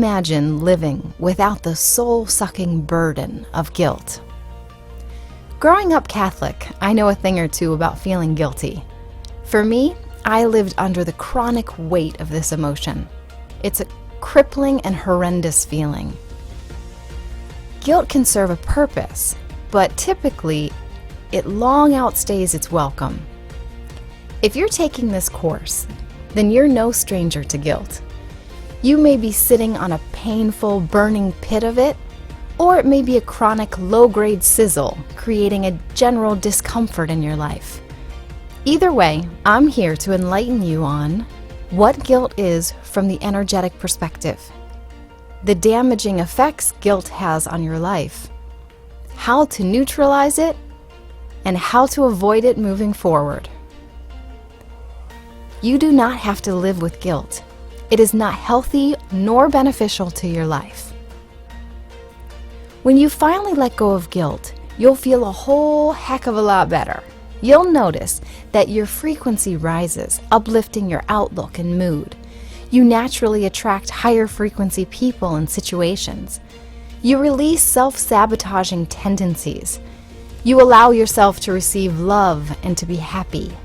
imagine living without the soul-sucking burden of guilt? Growing up Catholic, I know a thing or two about feeling guilty. For me, I lived under the chronic weight of this emotion. It's a crippling and horrendous feeling. Guilt can serve a purpose, but typically, it long outstays its welcome. If you're taking this course, then you're no stranger to guilt. You may be sitting on a painful, burning pit of it, or it may be a chronic, low-grade sizzle, creating a general discomfort in your life. Either way, I'm here to enlighten you on what guilt is from the energetic perspective, the damaging effects guilt has on your life, how to neutralize it, and how to avoid it moving forward. You do not have to live with guilt. It is not healthy nor beneficial to your life. When you finally let go of guilt, you'll feel a whole heck of a lot better. You'll notice that your frequency rises, uplifting your outlook and mood. You naturally attract higher frequency people and situations. You release self-sabotaging tendencies. You allow yourself to receive love and to be happy.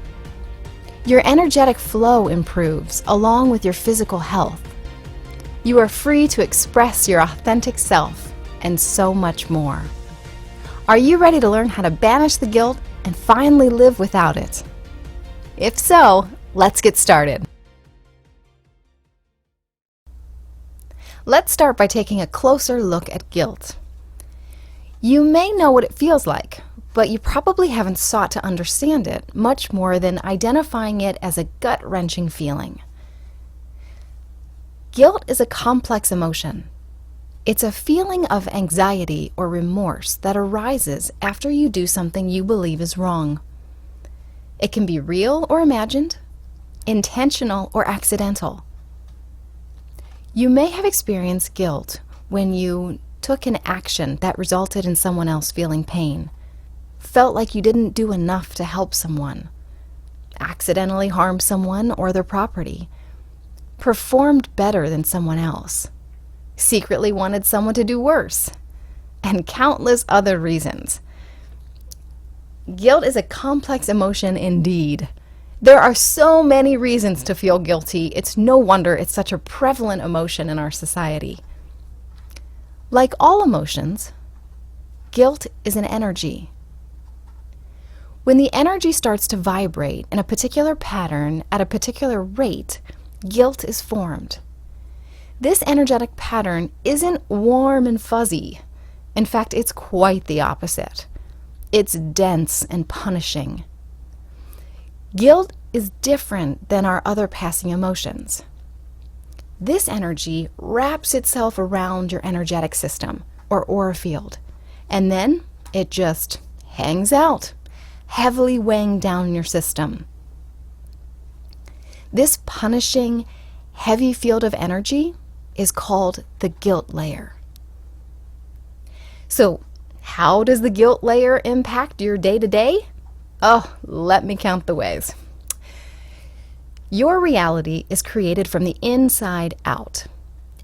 Your energetic flow improves along with your physical health. You are free to express your authentic self and so much more. Are you ready to learn how to banish the guilt and finally live without it? If so, let's get started. Let's start by taking a closer look at guilt. You may know what it feels like, but you probably haven't sought to understand it much more than identifying it as a gut-wrenching feeling. Guilt is a complex emotion. It's a feeling of anxiety or remorse that arises after you do something you believe is wrong. It can be real or imagined, intentional or accidental. You may have experienced guilt when you took an action that resulted in someone else feeling pain, felt like you didn't do enough to help someone, accidentally harmed someone or their property, performed better than someone else, secretly wanted someone to do worse, and countless other reasons. Guilt is a complex emotion indeed. There are so many reasons to feel guilty. It's no wonder it's such a prevalent emotion in our society. Like all emotions, guilt is an energy. When the energy starts to vibrate in a particular pattern at a particular rate, guilt is formed. This energetic pattern isn't warm and fuzzy. In fact, it's quite the opposite. It's dense and punishing. Guilt is different than our other passing emotions. This energy wraps itself around your energetic system, or aura field, and then it just hangs out, heavily weighing down your system. This punishing, heavy field of energy is called the guilt layer. So, how does the guilt layer impact your day-to-day? Oh, let me count the ways. Your reality is created from the inside out.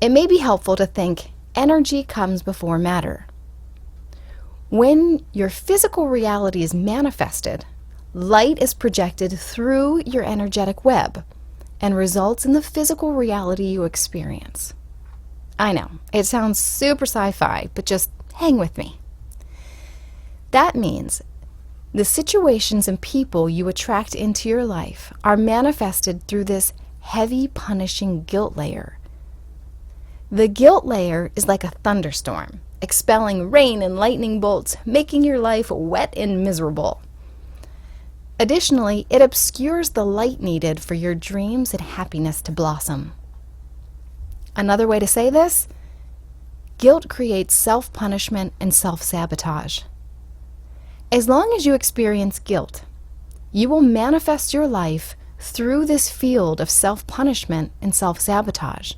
It may be helpful to think energy comes before matter. When your physical reality is manifested, light is projected through your energetic web and results in the physical reality you experience. I know, it sounds super sci-fi, but just hang with me. That means the situations and people you attract into your life are manifested through this heavy, punishing guilt layer. The guilt layer is like a thunderstorm, expelling rain and lightning bolts, making your life wet and miserable. Additionally, it obscures the light needed for your dreams and happiness to blossom. Another way to say this, guilt creates self-punishment and self-sabotage. As long as you experience guilt, you will manifest your life through this field of self-punishment and self-sabotage.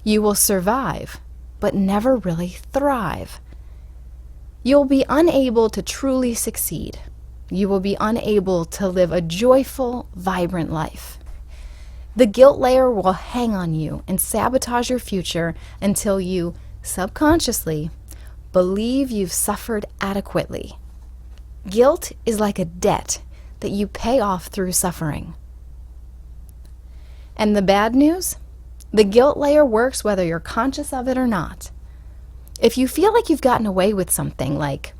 You will survive, but never really thrive. You'll be unable to truly succeed. You will be unable to live a joyful, vibrant life. The guilt layer will hang on you and sabotage your future until you, subconsciously, believe you've suffered adequately. Guilt is like a debt that you pay off through suffering. And the bad news? The guilt layer works whether you're conscious of it or not. If you feel like you've gotten away with something, like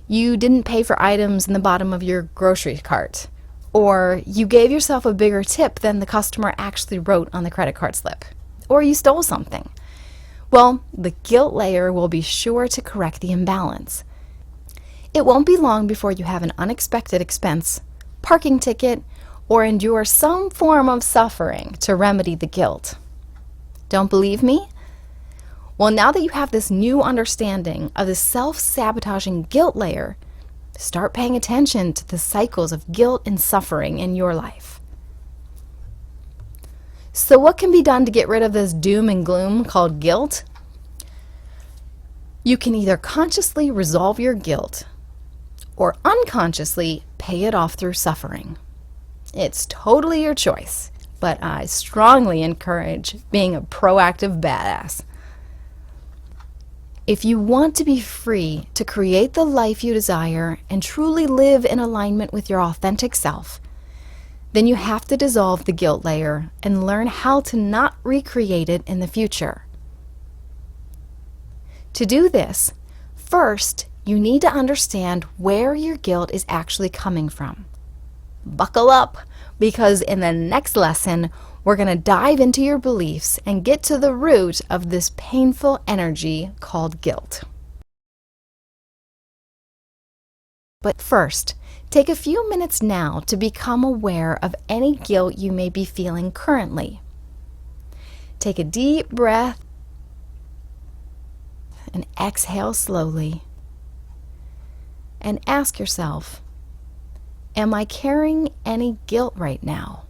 you didn't pay for items in the bottom of your grocery cart, or you gave yourself a bigger tip than the customer actually wrote on the credit card slip, or you stole something, well, the guilt layer will be sure to correct the imbalance. It won't be long before you have an unexpected expense, parking ticket, or endure some form of suffering to remedy the guilt. Don't believe me? Well, now that you have this new understanding of the self-sabotaging guilt layer, start paying attention to the cycles of guilt and suffering in your life. So what can be done to get rid of this doom and gloom called guilt? You can either consciously resolve your guilt or unconsciously pay it off through suffering. It's totally your choice, but I strongly encourage being a proactive badass. If you want to be free to create the life you desire and truly live in alignment with your authentic self, then you have to dissolve the guilt layer and learn how to not recreate it in the future. To do this, first, you need to understand where your guilt is actually coming from. Buckle up, because in the next lesson, we're going to dive into your beliefs and get to the root of this painful energy called guilt. But first, take a few minutes now to become aware of any guilt you may be feeling currently. Take a deep breath and exhale slowly. And ask yourself, am I carrying any guilt right now?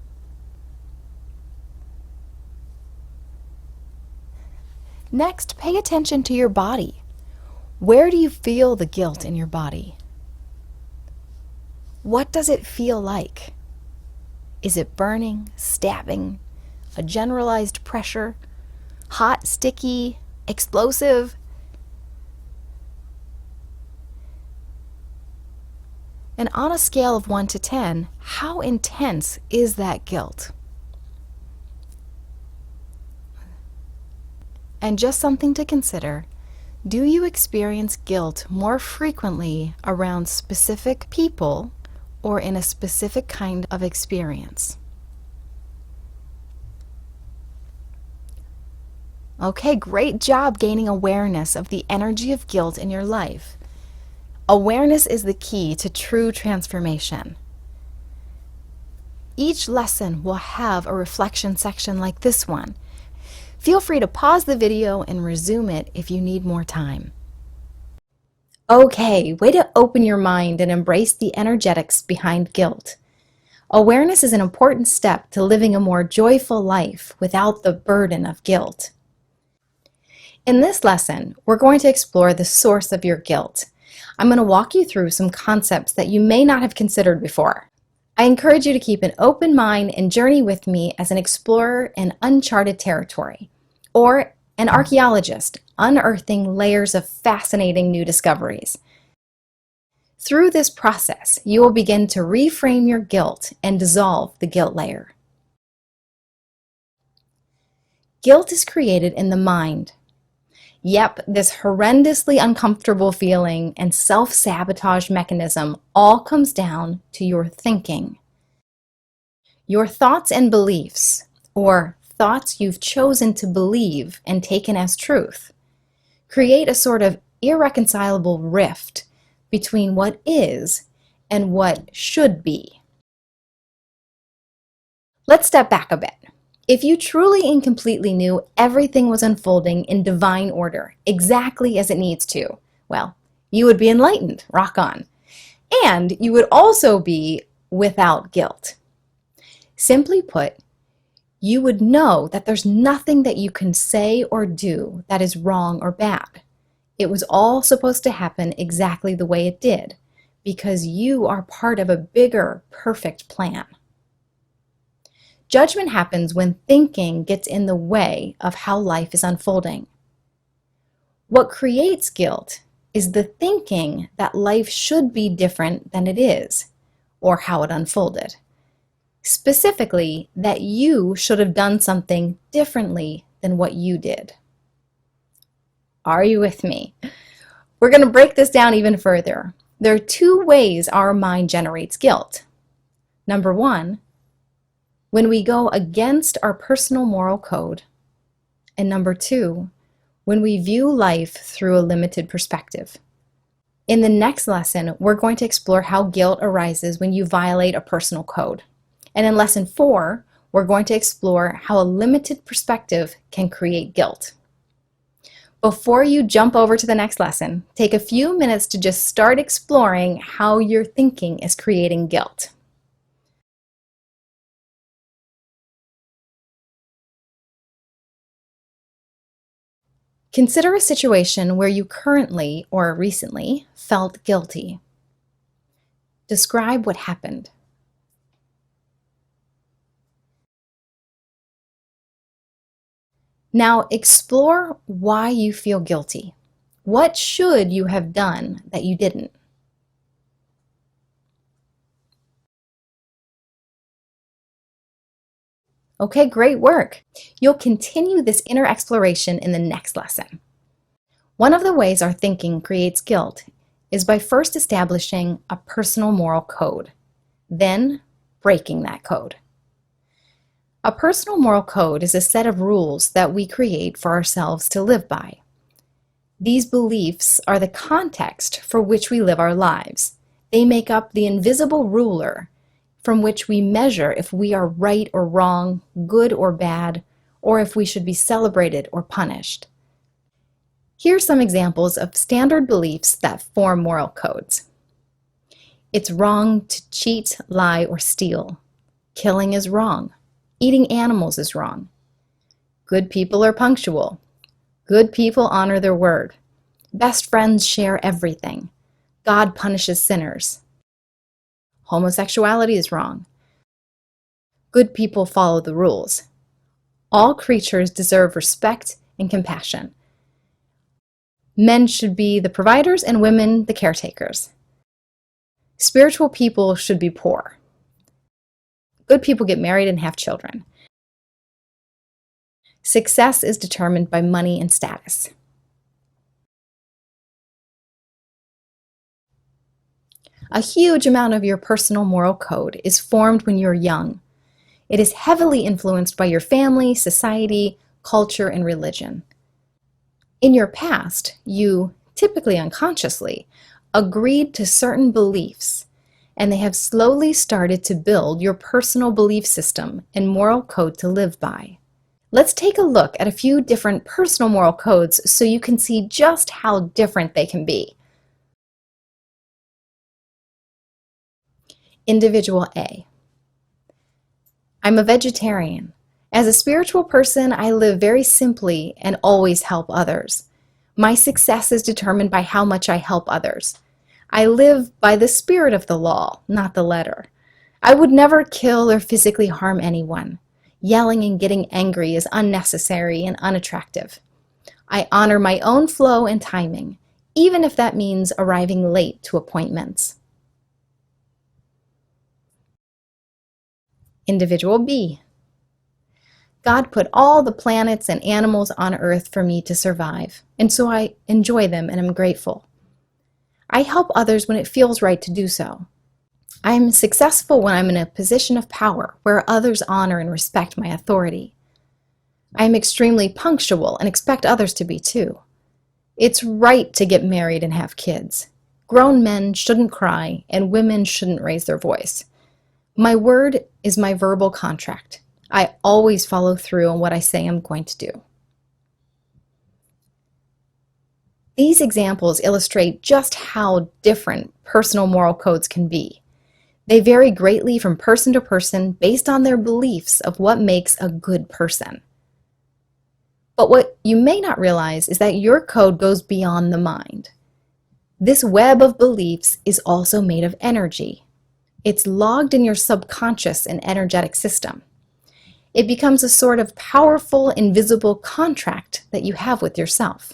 Next, pay attention to your body. Where do you feel the guilt in your body? What does it feel like? Is it burning, stabbing, a generalized pressure, hot, sticky, explosive? And on a scale of 1 to 10, how intense is that guilt? And just something to consider, do you experience guilt more frequently around specific people or in a specific kind of experience? Okay, great job gaining awareness of the energy of guilt in your life. Awareness is the key to true transformation. Each lesson will have a reflection section like this one. Feel free to pause the video and resume it if you need more time. Okay, way to open your mind and embrace the energetics behind guilt. Awareness is an important step to living a more joyful life without the burden of guilt. In this lesson, we're going to explore the source of your guilt. I'm going to walk you through some concepts that you may not have considered before. I encourage you to keep an open mind and journey with me as an explorer in uncharted territory, or an archaeologist unearthing layers of fascinating new discoveries. Through this process, you will begin to reframe your guilt and dissolve the guilt layer. Guilt is created in the mind. Yep, this horrendously uncomfortable feeling and self-sabotage mechanism all comes down to your thinking. Your thoughts and beliefs, or thoughts you've chosen to believe and taken as truth, create a sort of irreconcilable rift between what is and what should be. Let's step back a bit. If you truly and completely knew everything was unfolding in divine order, exactly as it needs to, well, you would be enlightened, rock on. And you would also be without guilt. Simply put, you would know that there's nothing that you can say or do that is wrong or bad. It was all supposed to happen exactly the way it did, because you are part of a bigger, perfect plan. Judgment happens when thinking gets in the way of how life is unfolding. What creates guilt is the thinking that life should be different than it is, or how it unfolded. Specifically, that you should have done something differently than what you did. Are you with me? We're going to break this down even further. There are two ways our mind generates guilt. Number one, when we go against our personal moral code. And number two, when we view life through a limited perspective. In the next lesson, we're going to explore how guilt arises when you violate a personal code. And in lesson 4, we're going to explore how a limited perspective can create guilt. Before you jump over to the next lesson, take a few minutes to just start exploring how your thinking is creating guilt. Consider a situation where you currently or recently felt guilty. Describe what happened. Now explore why you feel guilty. What should you have done that you didn't? Okay, great work. You'll continue this inner exploration in the next lesson. One of the ways our thinking creates guilt is by first establishing a personal moral code, then breaking that code. A personal moral code is a set of rules that we create for ourselves to live by. These beliefs are the context for which we live our lives. They make up the invisible ruler from which we measure if we are right or wrong, good or bad, or if we should be celebrated or punished. Here are some examples of standard beliefs that form moral codes. It's wrong to cheat, lie, or steal. Killing is wrong. Eating animals is wrong. Good people are punctual. Good people honor their word. Best friends share everything. God punishes sinners. Homosexuality is wrong. Good people follow the rules. All creatures deserve respect and compassion. Men should be the providers and women the caretakers. Spiritual people should be poor. Good people get married and have children. Success is determined by money and status. A huge amount of your personal moral code is formed when you're young. It is heavily influenced by your family, society, culture, and religion. In your past, you, typically unconsciously, agreed to certain beliefs, and they have slowly started to build your personal belief system and moral code to live by. Let's take a look at a few different personal moral codes so you can see just how different they can be. Individual A. I'm a vegetarian. As a spiritual person, I live very simply and always help others. My success is determined by how much I help others. I live by the spirit of the law, not the letter. I would never kill or physically harm anyone. Yelling and getting angry is unnecessary and unattractive. I honor my own flow and timing, even if that means arriving late to appointments. Individual B. God put all the planets and animals on Earth for me to survive, and so I enjoy them and am grateful. I help others when it feels right to do so. I am successful when I'm in a position of power where others honor and respect my authority. I am extremely punctual and expect others to be too. It's right to get married and have kids. Grown men shouldn't cry, and women shouldn't raise their voice. My word is my verbal contract. I always follow through on what I say I'm going to do. These examples illustrate just how different personal moral codes can be. They vary greatly from person to person based on their beliefs of what makes a good person. But what you may not realize is that your code goes beyond the mind. This web of beliefs is also made of energy. It's logged in your subconscious and energetic system. It becomes a sort of powerful, invisible contract that you have with yourself.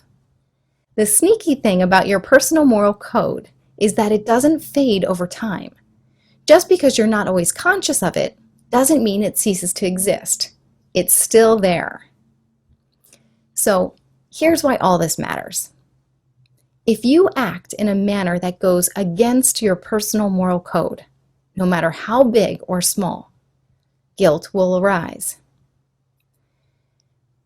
The sneaky thing about your personal moral code is that it doesn't fade over time. Just because you're not always conscious of it doesn't mean it ceases to exist. It's still there. So here's why all this matters. If you act in a manner that goes against your personal moral code, no matter how big or small, guilt will arise.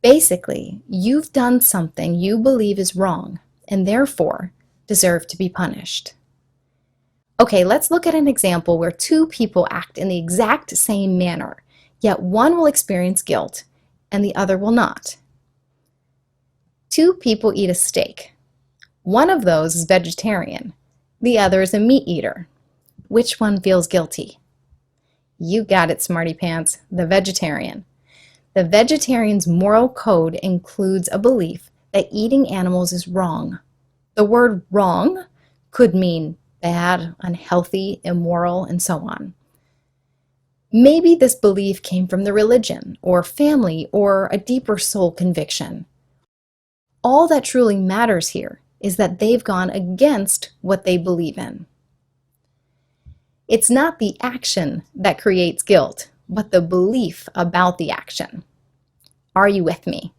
Basically, you've done something you believe is wrong and therefore deserve to be punished. Okay, let's look at an example where two people act in the exact same manner, yet one will experience guilt and the other will not. Two people eat a steak. One of those is vegetarian. The other is a meat eater. Which one feels guilty? You got it, smarty pants, the vegetarian. The vegetarian's moral code includes a belief that eating animals is wrong. The word wrong could mean bad, unhealthy, immoral, and so on. Maybe this belief came from the religion, or family, or a deeper soul conviction. All that truly matters here is that they've gone against what they believe in. It's not the action that creates guilt, but the belief about the action. Are you with me?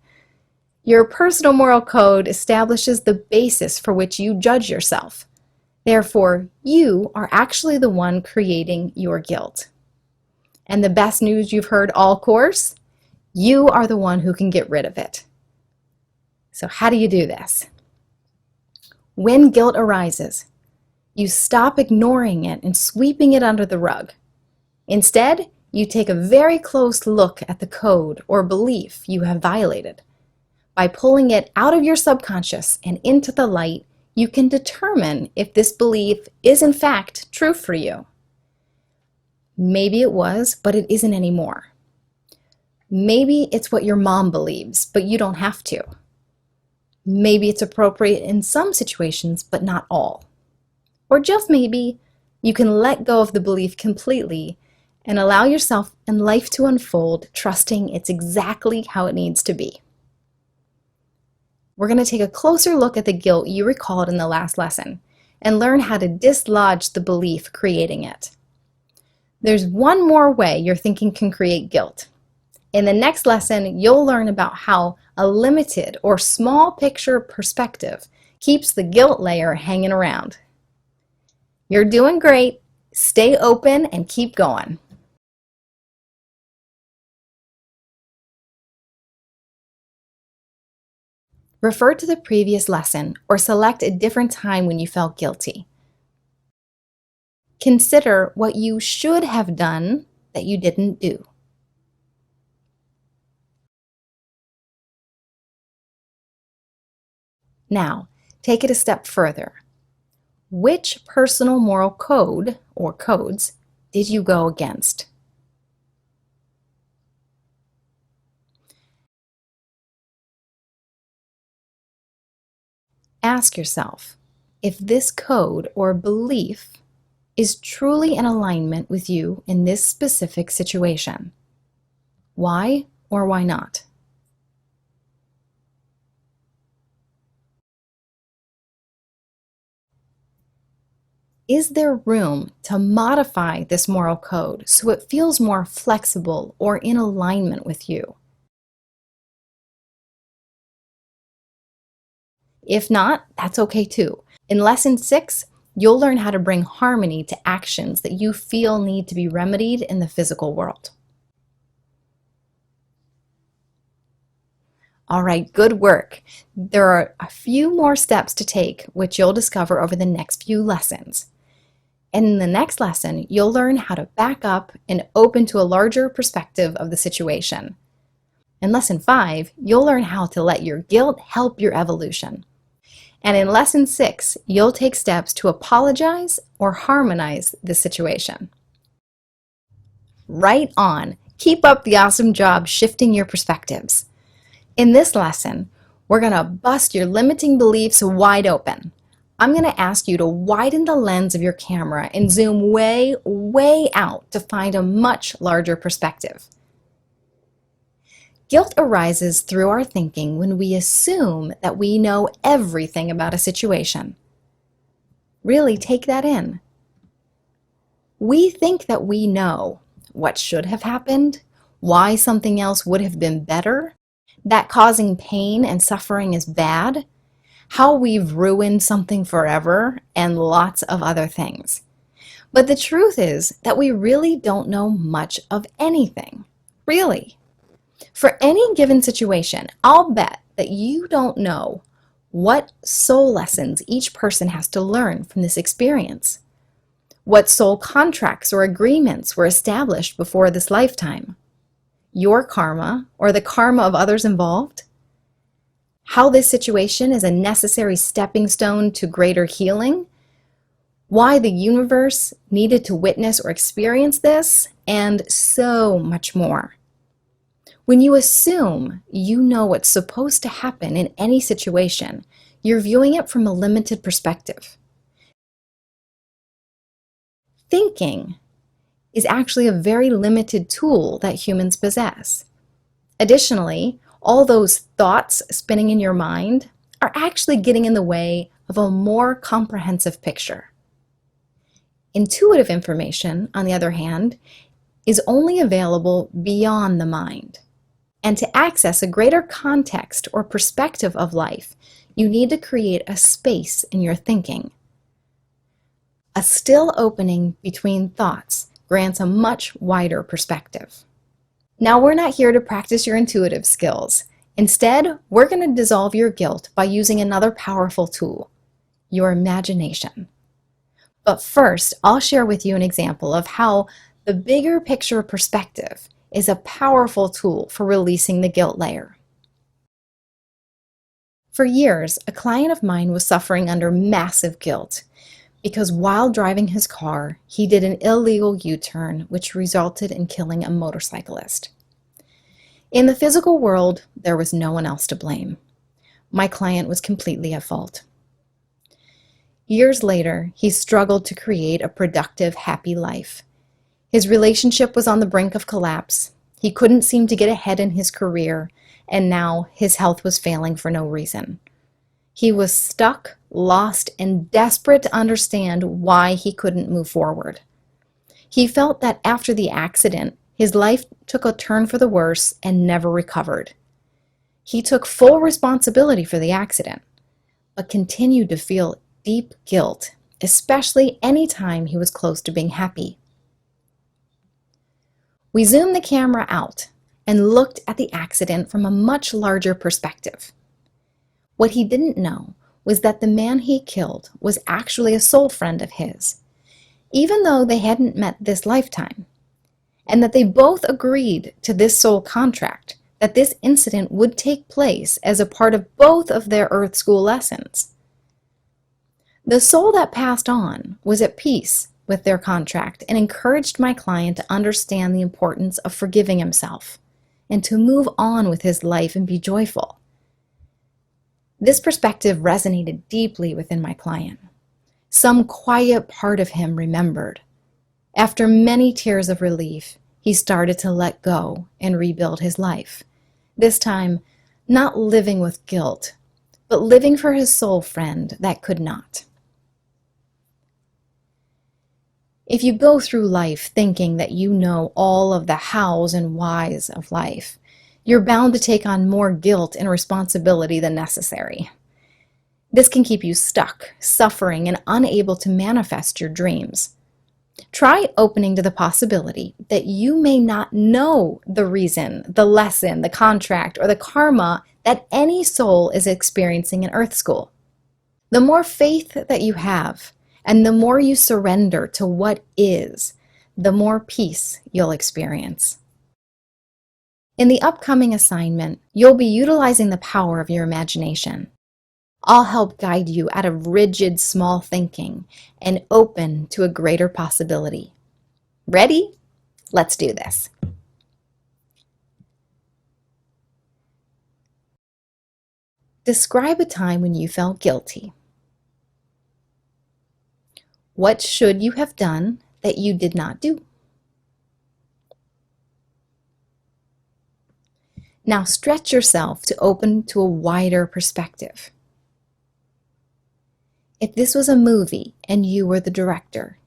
Your personal moral code establishes the basis for which you judge yourself. Therefore, you are actually the one creating your guilt. And the best news you've heard all course? You are the one who can get rid of it. So how do you do this? When guilt arises, you stop ignoring it and sweeping it under the rug. Instead, you take a very close look at the code or belief you have violated. By pulling it out of your subconscious and into the light, you can determine if this belief is in fact true for you. Maybe it was, but it isn't anymore. Maybe it's what your mom believes, but you don't have to. Maybe it's appropriate in some situations, but not all. Or just maybe you can let go of the belief completely and allow yourself and life to unfold, trusting it's exactly how it needs to be. We're going to take a closer look at the guilt you recalled in the last lesson and learn how to dislodge the belief creating it. There's one more way your thinking can create guilt. In the next lesson, you'll learn about how a limited or small picture perspective keeps the guilt layer hanging around. You're doing great. Stay open and keep going. Refer to the previous lesson or select a different time when you felt guilty. Consider what you should have done that you didn't do. Now, take it a step further. Which personal moral code or codes did you go against? Ask yourself if this code or belief is truly in alignment with you in this specific situation. Why or why not? Is there room to modify this moral code so it feels more flexible or in alignment with you? If not, that's okay too. In Lesson 6, you'll learn how to bring harmony to actions that you feel need to be remedied in the physical world. All right, good work. There are a few more steps to take, which you'll discover over the next few lessons. And in the next lesson, you'll learn how to back up and open to a larger perspective of the situation. In Lesson 5, you'll learn how to let your guilt help your evolution. And in Lesson 6, you'll take steps to apologize or harmonize the situation. Right on. Keep up the awesome job shifting your perspectives. In this lesson, we're going to bust your limiting beliefs wide open. I'm going to ask you to widen the lens of your camera and zoom way, way out to find a much larger perspective. Guilt arises through our thinking when we assume that we know everything about a situation. Really take that in. We think that we know what should have happened, why something else would have been better, that causing pain and suffering is bad, how we've ruined something forever, and lots of other things. But the truth is that we really don't know much of anything. Really. For any given situation, I'll bet that you don't know what soul lessons each person has to learn from this experience. What soul contracts or agreements were established before this lifetime? Your karma or the karma of others involved? How this situation is a necessary stepping stone to greater healing? Why the universe needed to witness or experience this? And so much more. When you assume you know what's supposed to happen in any situation, you're viewing it from a limited perspective. Thinking is actually a very limited tool that humans possess. Additionally, all those thoughts spinning in your mind are actually getting in the way of a more comprehensive picture. Intuitive information, on the other hand, is only available beyond the mind. And to access a greater context or perspective of life, you need to create a space in your thinking. A still opening between thoughts grants a much wider perspective. Now, we're not here to practice your intuitive skills. Instead, we're going to dissolve your guilt by using another powerful tool, your imagination. But first, I'll share with you an example of how the bigger picture perspective is a powerful tool for releasing the guilt layer. For years, a client of mine was suffering under massive guilt because while driving his car, he did an illegal U-turn which resulted in killing a motorcyclist. In the physical world, there was no one else to blame. My client was completely at fault. Years later, he struggled to create a productive, happy life. His relationship was on the brink of collapse. He couldn't seem to get ahead in his career, and now his health was failing for no reason. He was stuck, lost, and desperate to understand why he couldn't move forward. He felt that after the accident, his life took a turn for the worse and never recovered. He took full responsibility for the accident, but continued to feel deep guilt, especially any time he was close to being happy. We zoomed the camera out and looked at the accident from a much larger perspective. What he didn't know was that the man he killed was actually a soul friend of his, even though they hadn't met this lifetime, and that they both agreed to this soul contract that this incident would take place as a part of both of their Earth School lessons. The soul that passed on was at peace with their contract and encouraged my client to understand the importance of forgiving himself and to move on with his life and be joyful. This perspective resonated deeply within my client. Some quiet part of him remembered. After many tears of relief, he started to let go and rebuild his life. This time, not living with guilt, but living for his soul friend that could not. If you go through life thinking that you know all of the hows and whys of life, you're bound to take on more guilt and responsibility than necessary. This can keep you stuck, suffering, and unable to manifest your dreams. Try opening to the possibility that you may not know the reason, the lesson, the contract, or the karma that any soul is experiencing in Earth School. The more faith that you have, and the more you surrender to what is, the more peace you'll experience. In the upcoming assignment, you'll be utilizing the power of your imagination. I'll help guide you out of rigid, small thinking and open to a greater possibility. Ready? Let's do this. Describe a time when you felt guilty. What should you have done that you did not do? Now stretch yourself to open to a wider perspective. If this was a movie and you were the director,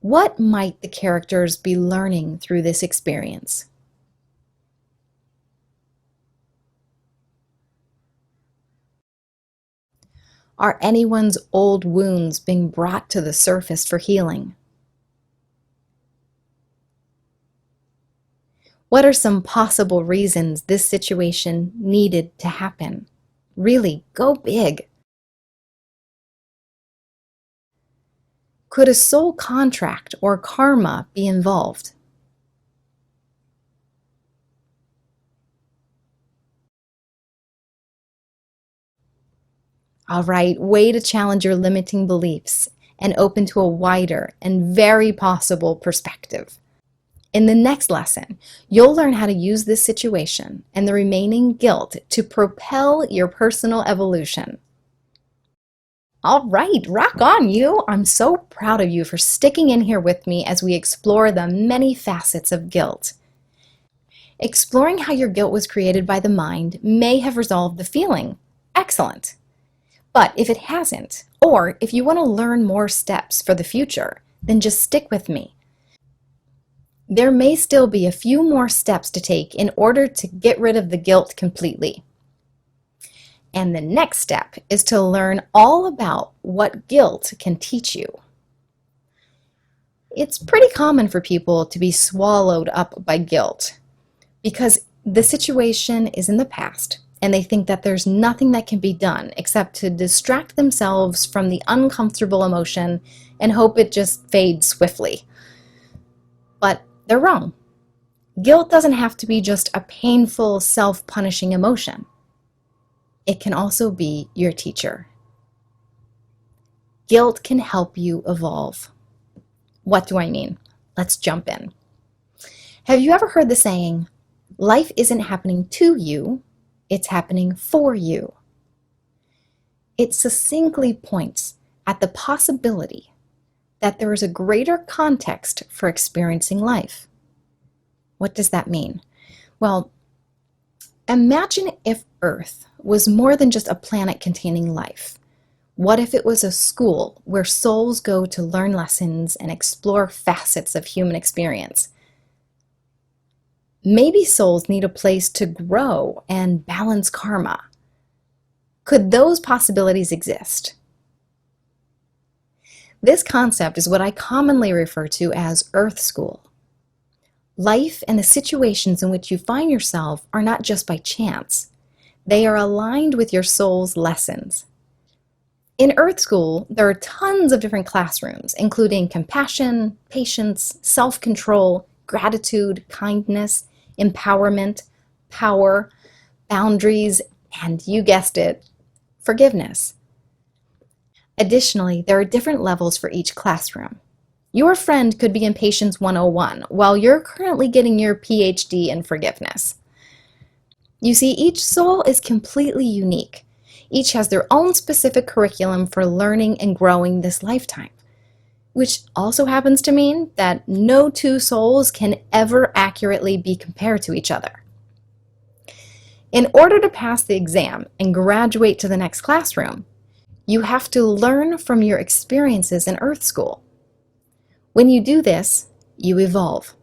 what might the characters be learning through this experience? Are anyone's old wounds being brought to the surface for healing? What are some possible reasons this situation needed to happen? Really, go big. Could a soul contract or karma be involved? All right, way to challenge your limiting beliefs and open to a wider and very possible perspective. In the next lesson, you'll learn how to use this situation and the remaining guilt to propel your personal evolution. All right, rock on you! I'm so proud of you for sticking in here with me as we explore the many facets of guilt. Exploring how your guilt was created by the mind may have resolved the feeling. Excellent! But if it hasn't, or if you want to learn more steps for the future, then just stick with me. There may still be a few more steps to take in order to get rid of the guilt completely. And the next step is to learn all about what guilt can teach you. It's pretty common for people to be swallowed up by guilt because the situation is in the past and they think that there's nothing that can be done except to distract themselves from the uncomfortable emotion and hope it just fades swiftly. But they're wrong. Guilt doesn't have to be just a painful, self-punishing emotion. It can also be your teacher. Guilt can help you evolve. What do I mean? Let's jump in. Have you ever heard the saying, life isn't happening to you, it's happening for you? It succinctly points at the possibility that there is a greater context for experiencing life. What does that mean? Well, imagine if Earth was more than just a planet containing life. What if it was a school where souls go to learn lessons and explore facets of human experience? Maybe souls need a place to grow and balance karma. Could those possibilities exist? This concept is what I commonly refer to as Earth School. Life and the situations in which you find yourself are not just by chance. They are aligned with your soul's lessons. In Earth School, there are tons of different classrooms, including compassion, patience, self-control, gratitude, kindness, empowerment, power, boundaries, and you guessed it, forgiveness. Additionally, there are different levels for each classroom. Your friend could be in Patience 101, while you're currently getting your PhD in forgiveness. You see, each soul is completely unique. Each has their own specific curriculum for learning and growing this lifetime, which also happens to mean that no two souls can ever accurately be compared to each other. In order to pass the exam and graduate to the next classroom, you have to learn from your experiences in Earth School. When you do this, you evolve.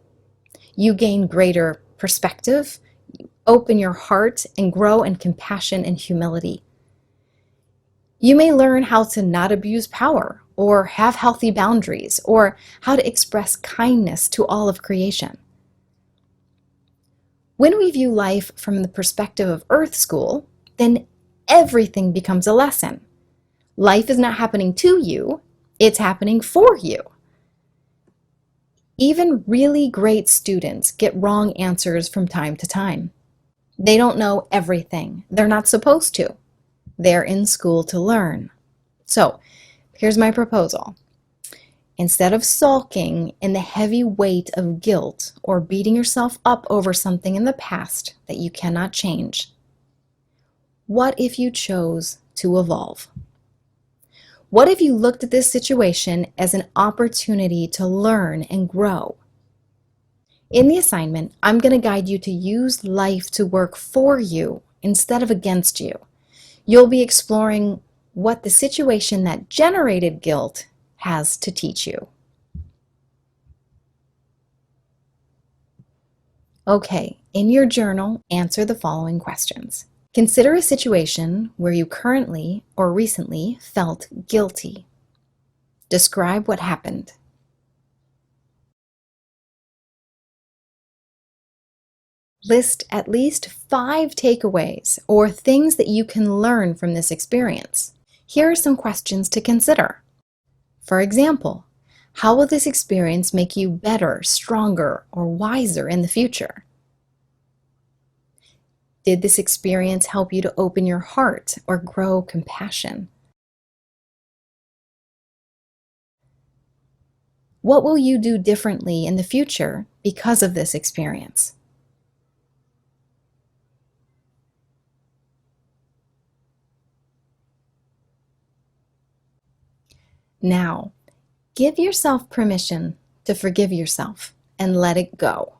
You gain greater perspective, you open your heart, and grow in compassion and humility. You may learn how to not abuse power, or have healthy boundaries, or how to express kindness to all of creation. When we view life from the perspective of Earth School, then everything becomes a lesson. Life is not happening to you, it's happening for you. Even really great students get wrong answers from time to time. They don't know everything. They're not supposed to. They're in school to learn. So, here's my proposal. Instead of sulking in the heavy weight of guilt or beating yourself up over something in the past that you cannot change, what if you chose to evolve? What if you looked at this situation as an opportunity to learn and grow? In the assignment, I'm going to guide you to use life to work for you instead of against you. You'll be exploring what the situation that generated guilt has to teach you. Okay, in your journal, answer the following questions. Consider a situation where you currently or recently felt guilty. Describe what happened. List at least 5 takeaways or things that you can learn from this experience. Here are some questions to consider. For example, how will this experience make you better, stronger, or wiser in the future? Did this experience help you to open your heart or grow compassion? What will you do differently in the future because of this experience? Now, give yourself permission to forgive yourself and let it go.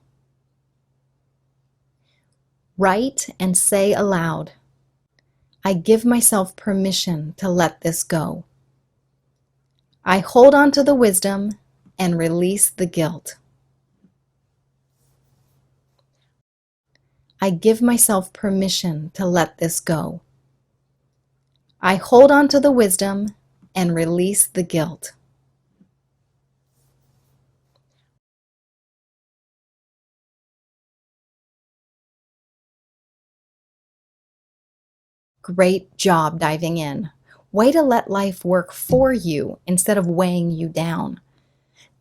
Write and say aloud, I give myself permission to let this go. I hold on to the wisdom and release the guilt. I give myself permission to let this go. I hold on to the wisdom and release the guilt. Great job diving in. Way to let life work for you instead of weighing you down.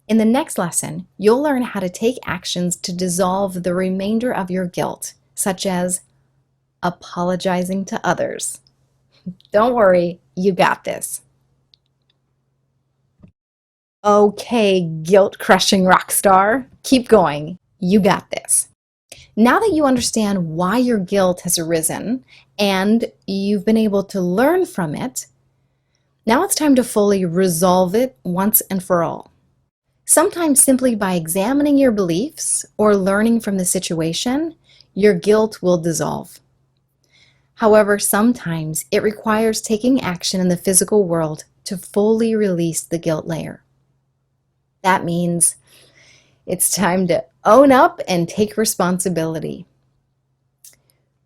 In the next lesson, you'll learn how to take actions to dissolve the remainder of your guilt, such as apologizing to others. Don't worry, you got this. Okay, guilt-crushing rock star, keep going. You got this. Now that you understand why your guilt has arisen and you've been able to learn from it, now it's time to fully resolve it once and for all. Sometimes simply by examining your beliefs or learning from the situation, your guilt will dissolve. However, sometimes it requires taking action in the physical world to fully release the guilt layer. That means it's time to own up and take responsibility.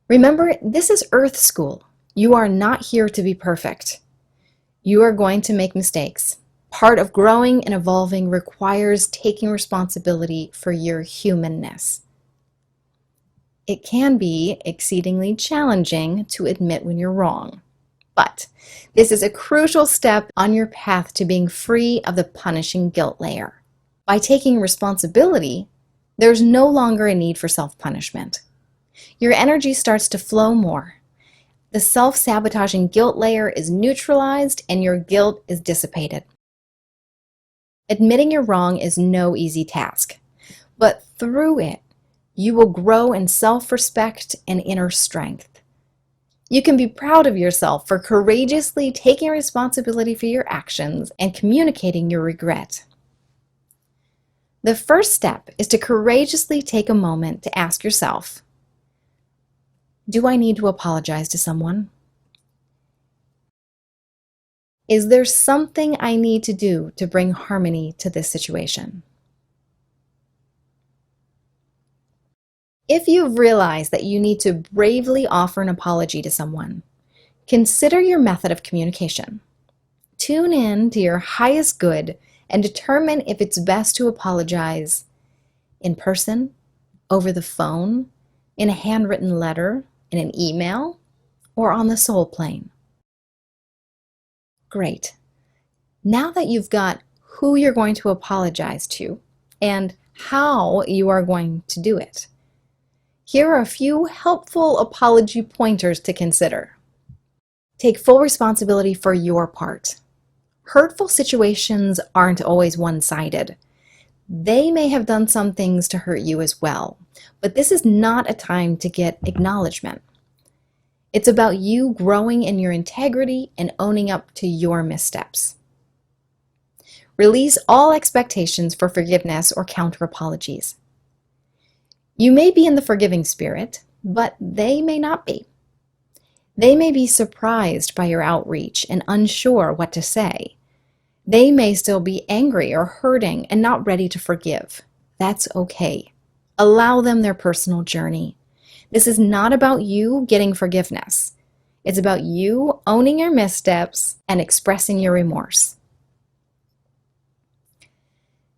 Remember, this is Earth School. You are not here to be perfect. You are going to make mistakes. Part of growing and evolving requires taking responsibility for your humanness. It can be exceedingly challenging to admit when you're wrong, but this is a crucial step on your path to being free of the punishing guilt layer. By taking responsibility, there's no longer a need for self-punishment. Your energy starts to flow more. The self-sabotaging guilt layer is neutralized and your guilt is dissipated. Admitting you're wrong is no easy task, but through it, you will grow in self-respect and inner strength. You can be proud of yourself for courageously taking responsibility for your actions and communicating your regret. The first step is to courageously take a moment to ask yourself, do I need to apologize to someone? Is there something I need to do to bring harmony to this situation? If you've realized that you need to bravely offer an apology to someone, consider your method of communication. Tune in to your highest good and determine if it's best to apologize in person, over the phone, in a handwritten letter, in an email, or on the soul plane. Great. Now that you've got who you're going to apologize to and how you are going to do it, here are a few helpful apology pointers to consider. Take full responsibility for your part. Hurtful situations aren't always one-sided. They may have done some things to hurt you as well, but this is not a time to get acknowledgement. It's about you growing in your integrity and owning up to your missteps. Release all expectations for forgiveness or counter apologies. You may be in the forgiving spirit, but they may not be. They may be surprised by your outreach and unsure what to say. They may still be angry or hurting and not ready to forgive. That's okay. Allow them their personal journey. This is not about you getting forgiveness. It's about you owning your missteps and expressing your remorse.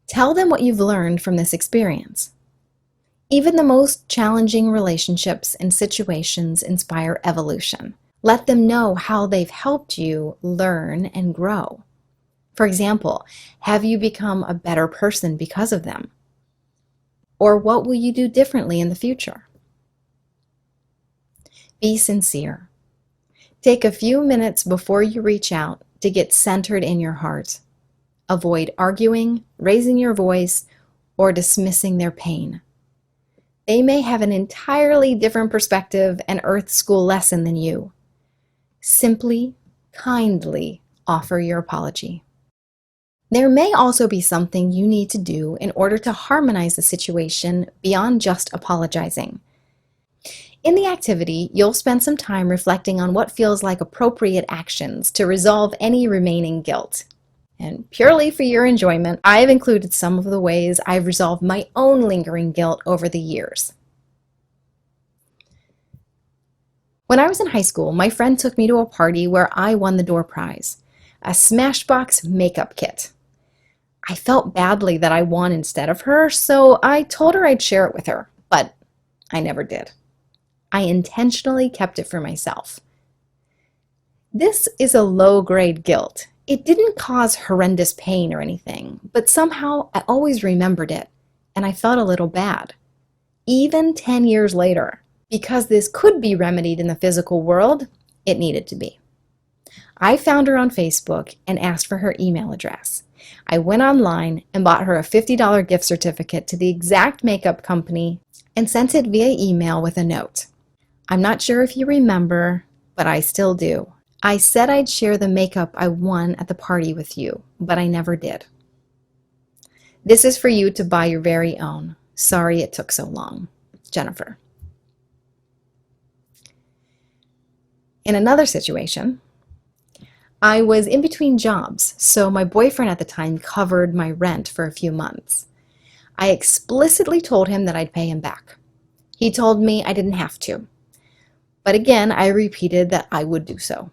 Tell them what you've learned from this experience. Even the most challenging relationships and situations inspire evolution. Let them know how they've helped you learn and grow. For example, have you become a better person because of them? Or what will you do differently in the future? Be sincere. Take a few minutes before you reach out to get centered in your heart. Avoid arguing, raising your voice, or dismissing their pain. They may have an entirely different perspective and earth school lesson than you. Simply, kindly offer your apology. There may also be something you need to do in order to harmonize the situation beyond just apologizing. In the activity, you'll spend some time reflecting on what feels like appropriate actions to resolve any remaining guilt. And purely for your enjoyment, I have included some of the ways I've resolved my own lingering guilt over the years. When I was in high school, my friend took me to a party where I won the door prize, a Smashbox makeup kit. I felt badly that I won instead of her, so I told her I'd share it with her, but I never did. I intentionally kept it for myself. This is a low-grade guilt. It didn't cause horrendous pain or anything, but somehow I always remembered it, and I felt a little bad. Even 10 years later, because this could be remedied in the physical world, it needed to be. I found her on Facebook and asked for her email address. I went online and bought her a $50 gift certificate to the exact makeup company and sent it via email with a note. I'm not sure if you remember, but I still do. I said I'd share the makeup I won at the party with you, but I never did. This is for you to buy your very own. Sorry it took so long. Jennifer. In another situation, I was in between jobs, so my boyfriend at the time covered my rent for a few months. I explicitly told him that I'd pay him back. He told me I didn't have to. But again, I repeated that I would do so.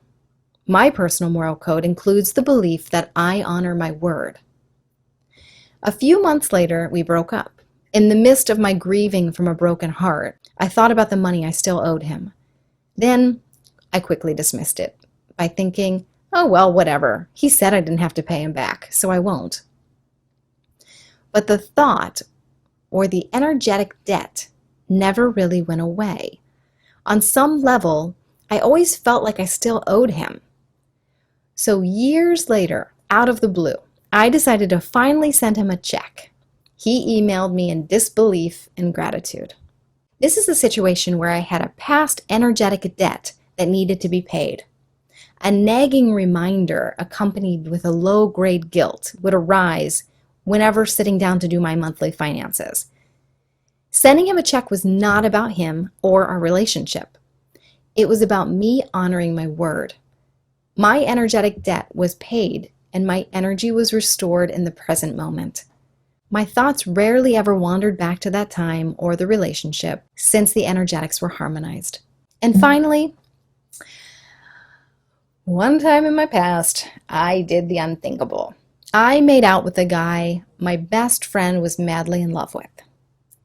My personal moral code includes the belief that I honor my word. A few months later, we broke up. In the midst of my grieving from a broken heart, I thought about the money I still owed him. Then I quickly dismissed it by thinking, oh well, whatever. He said I didn't have to pay him back, so I won't. But the thought, or the energetic debt, never really went away. On some level, I always felt like I still owed him. So years later, out of the blue, I decided to finally send him a check. He emailed me in disbelief and gratitude. This is a situation where I had a past energetic debt that needed to be paid. A nagging reminder accompanied with a low-grade guilt would arise whenever sitting down to do my monthly finances. Sending him a check was not about him or our relationship. It was about me honoring my word. My energetic debt was paid, and my energy was restored in the present moment. My thoughts rarely ever wandered back to that time or the relationship since the energetics were harmonized. And finally, one time in my past, I did the unthinkable. I made out with a guy my best friend was madly in love with.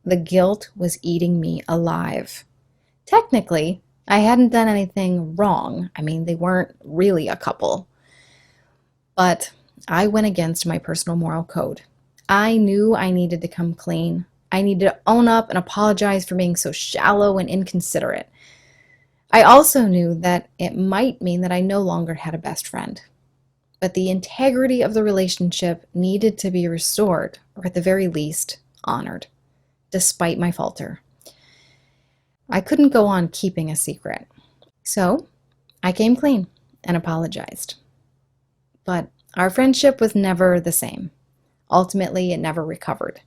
The guilt was eating me alive. Technically, I hadn't done anything wrong. I mean, they weren't really a couple. But I went against my personal moral code. I knew I needed to come clean. I needed to own up and apologize for being so shallow and inconsiderate. I also knew that it might mean that I no longer had a best friend. But the integrity of the relationship needed to be restored, or at the very least, honored, despite my falter. I couldn't go on keeping a secret. So I came clean and apologized. But our friendship was never the same. Ultimately, it never recovered.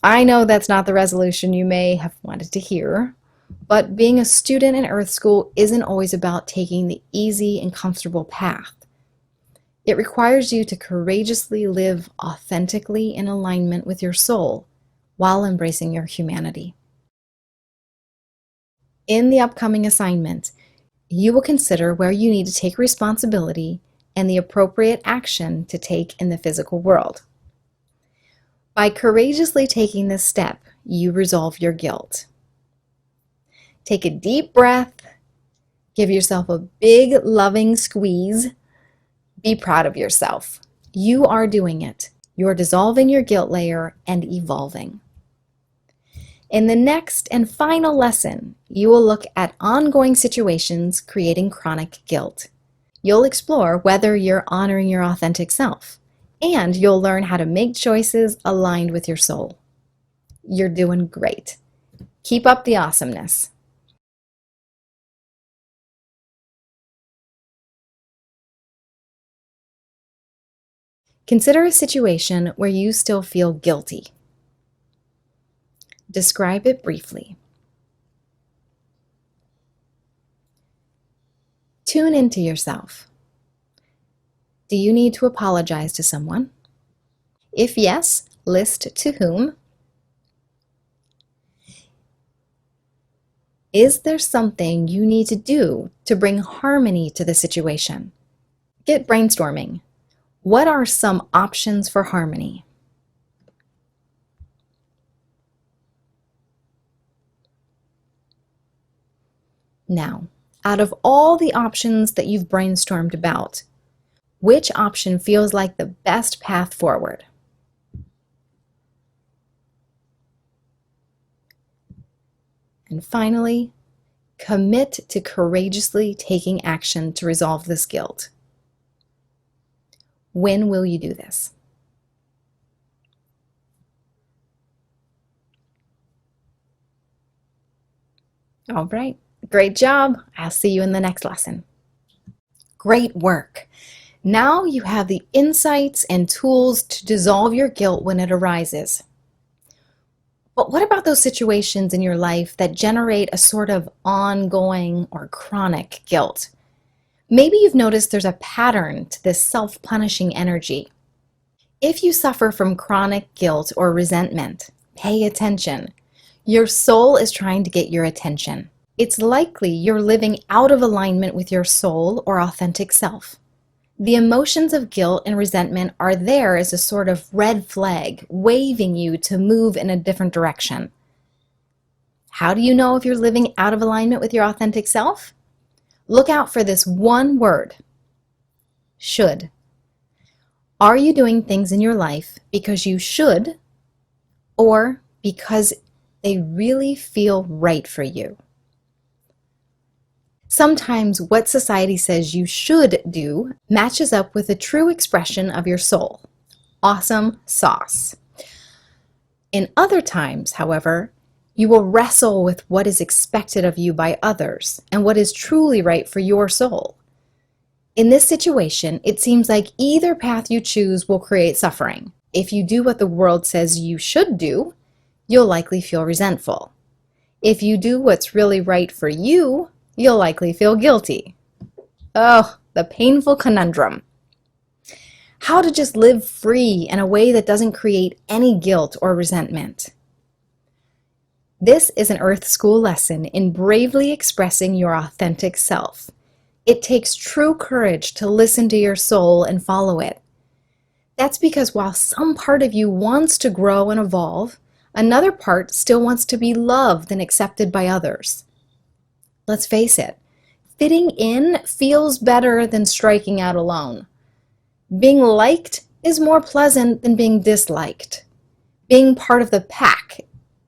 I know that's not the resolution you may have wanted to hear, but being a student in Earth School isn't always about taking the easy and comfortable path. It requires you to courageously live authentically in alignment with your soul while embracing your humanity. In the upcoming assignment, you will consider where you need to take responsibility and the appropriate action to take in the physical world. By courageously taking this step, you resolve your guilt. Take a deep breath, give yourself a big, loving squeeze. Be proud of yourself. You are doing it. You're dissolving your guilt layer and evolving. In the next and final lesson, you will look at ongoing situations creating chronic guilt. You'll explore whether you're honoring your authentic self, and you'll learn how to make choices aligned with your soul. You're doing great. Keep up the awesomeness. Consider a situation where you still feel guilty. Describe it briefly. Tune into yourself. Do you need to apologize to someone? If yes, list to whom. Is there something you need to do to bring harmony to the situation? Get brainstorming. What are some options for harmony? Now, out of all the options that you've brainstormed about, which option feels like the best path forward? And finally, commit to courageously taking action to resolve this guilt. When will you do this? All right, great job. I'll see you in the next lesson. Great work. Now you have the insights and tools to dissolve your guilt when it arises. But what about those situations in your life that generate a sort of ongoing or chronic guilt? Maybe you've noticed there's a pattern to this self-punishing energy. If you suffer from chronic guilt or resentment, pay attention. Your soul is trying to get your attention. It's likely you're living out of alignment with your soul or authentic self. The emotions of guilt and resentment are there as a sort of red flag, waving you to move in a different direction. How do you know if you're living out of alignment with your authentic self? Look out for this one word: should. Are you doing things in your life because you should, or because they really feel right for you? Sometimes what society says you should do matches up with a true expression of your soul. Awesome sauce. In other times, however, you will wrestle with what is expected of you by others and what is truly right for your soul. In this situation, it seems like either path you choose will create suffering. If you do what the world says you should do, you'll likely feel resentful. If you do what's really right for you, you'll likely feel guilty. Oh, the painful conundrum. How to just live free in a way that doesn't create any guilt or resentment. This is an Earth School lesson in bravely expressing your authentic self. It takes true courage to listen to your soul and follow it. That's because while some part of you wants to grow and evolve, another part still wants to be loved and accepted by others. Let's face it, fitting in feels better than striking out alone. Being liked is more pleasant than being disliked. Being part of the pack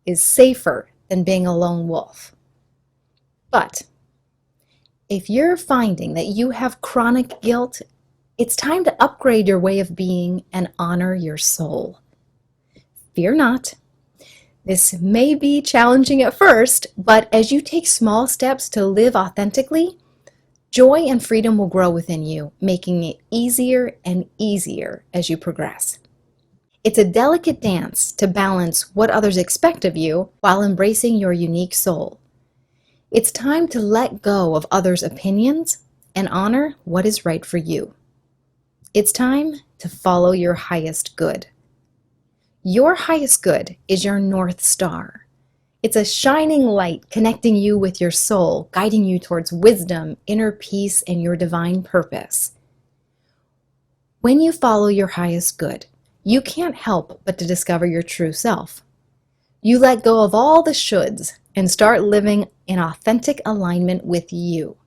is safer than being a lone wolf. But if you're finding that you have chronic guilt, it's time to upgrade your way of being and honor your soul. Fear not. This may be challenging at first, but as you take small steps to live authentically, joy and freedom will grow within you, making it easier and easier as you progress. It's a delicate dance to balance what others expect of you while embracing your unique soul. It's time to let go of others' opinions and honor what is right for you. It's time to follow your highest good. Your highest good is your North Star. It's a shining light connecting you with your soul, guiding you towards wisdom, inner peace, and your divine purpose. When you follow your highest good, you can't help but to discover your true self. You let go of all the shoulds and start living in authentic alignment with you.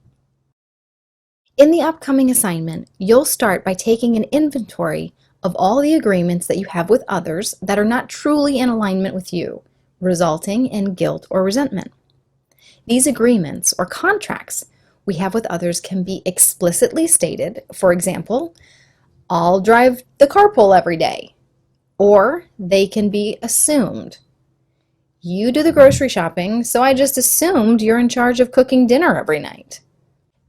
In the upcoming assignment, you'll start by taking an inventory of all the agreements that you have with others that are not truly in alignment with you, resulting in guilt or resentment. These agreements or contracts we have with others can be explicitly stated. For example, I'll drive the carpool every day. Or they can be assumed. You do the grocery shopping, so I just assumed you're in charge of cooking dinner every night.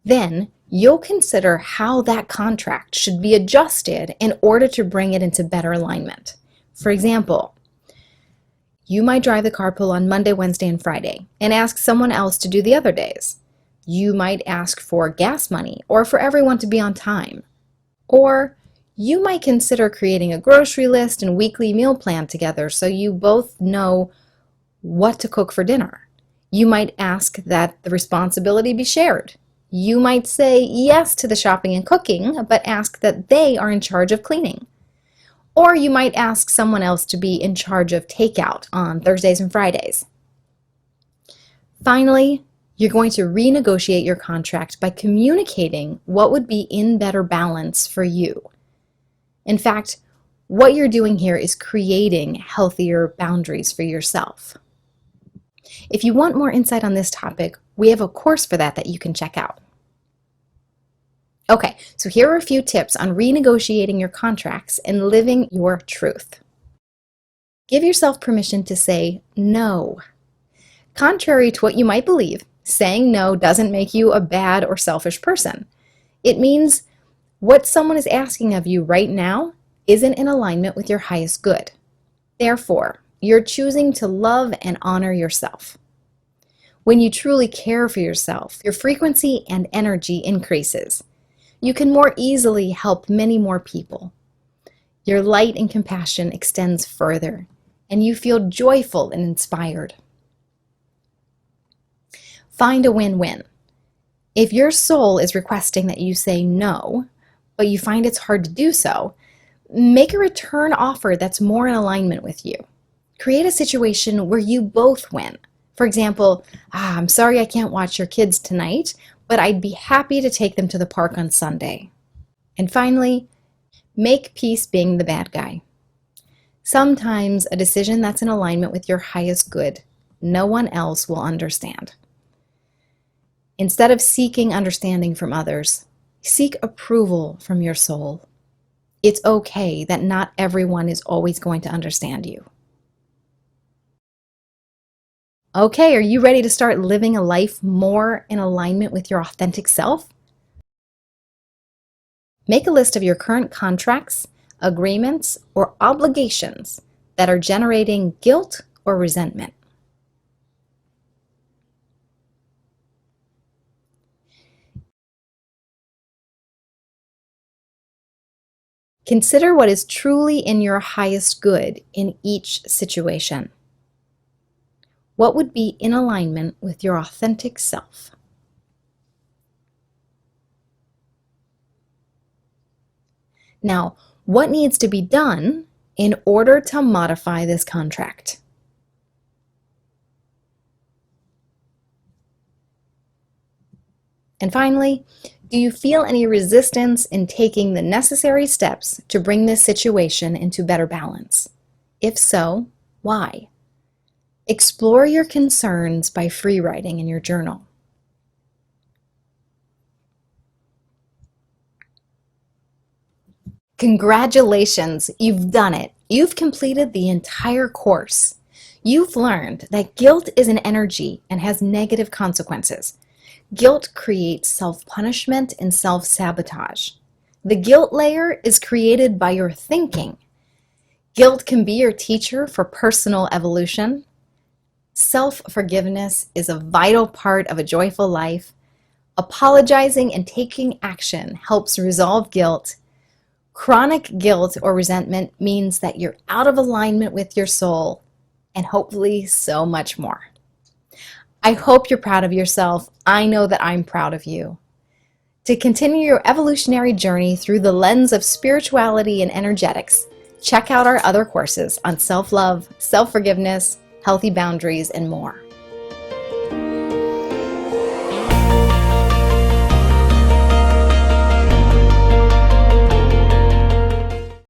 Then you'll consider how that contract should be adjusted in order to bring it into better alignment. For example, you might drive the carpool on Monday, Wednesday, and Friday and ask someone else to do the other days. You might ask for gas money or for everyone to be on time. Or you might consider creating a grocery list and weekly meal plan together so you both know what to cook for dinner. You might ask that the responsibility be shared. You might say yes to the shopping and cooking, but ask that they are in charge of cleaning. Or you might ask someone else to be in charge of takeout on Thursdays and Fridays. Finally, you're going to renegotiate your contract by communicating what would be in better balance for you. In fact, what you're doing here is creating healthier boundaries for yourself. If you want more insight on this topic, we have a course for that you can check out. Okay, so here are a few tips on renegotiating your contracts and living your truth. Give yourself permission to say no. Contrary to what you might believe, saying no doesn't make you a bad or selfish person. It means what someone is asking of you right now isn't in alignment with your highest good. Therefore, you're choosing to love and honor yourself. When you truly care for yourself, your frequency and energy increases. You can more easily help many more people. Your light and compassion extends further, and you feel joyful and inspired. Find a win-win. If your soul is requesting that you say no, but you find it's hard to do so, make a return offer that's more in alignment with you. Create a situation where you both win. For example, I'm sorry I can't watch your kids tonight, but I'd be happy to take them to the park on Sunday. And finally, make peace being the bad guy. Sometimes a decision that's in alignment with your highest good, no one else will understand. Instead of seeking understanding from others, seek approval from your soul. It's okay that not everyone is always going to understand you. Okay, are you ready to start living a life more in alignment with your authentic self? Make a list of your current contracts, agreements, or obligations that are generating guilt or resentment. Consider what is truly in your highest good in each situation. What would be in alignment with your authentic self? Now, what needs to be done in order to modify this contract? And finally, do you feel any resistance in taking the necessary steps to bring this situation into better balance? If so, why? Explore your concerns by free writing in your journal. Congratulations, you've done it. You've completed the entire course. You've learned that guilt is an energy and has negative consequences. Guilt creates self-punishment and self-sabotage. The guilt layer is created by your thinking. Guilt can be your teacher for personal evolution. Self-forgiveness is a vital part of a joyful life. Apologizing and taking action helps resolve guilt. Chronic guilt or resentment means that you're out of alignment with your soul, and hopefully so much more. I hope you're proud of yourself. I know that I'm proud of you. To continue your evolutionary journey through the lens of spirituality and energetics, check out our other courses on self-love, self-forgiveness, healthy boundaries, and more.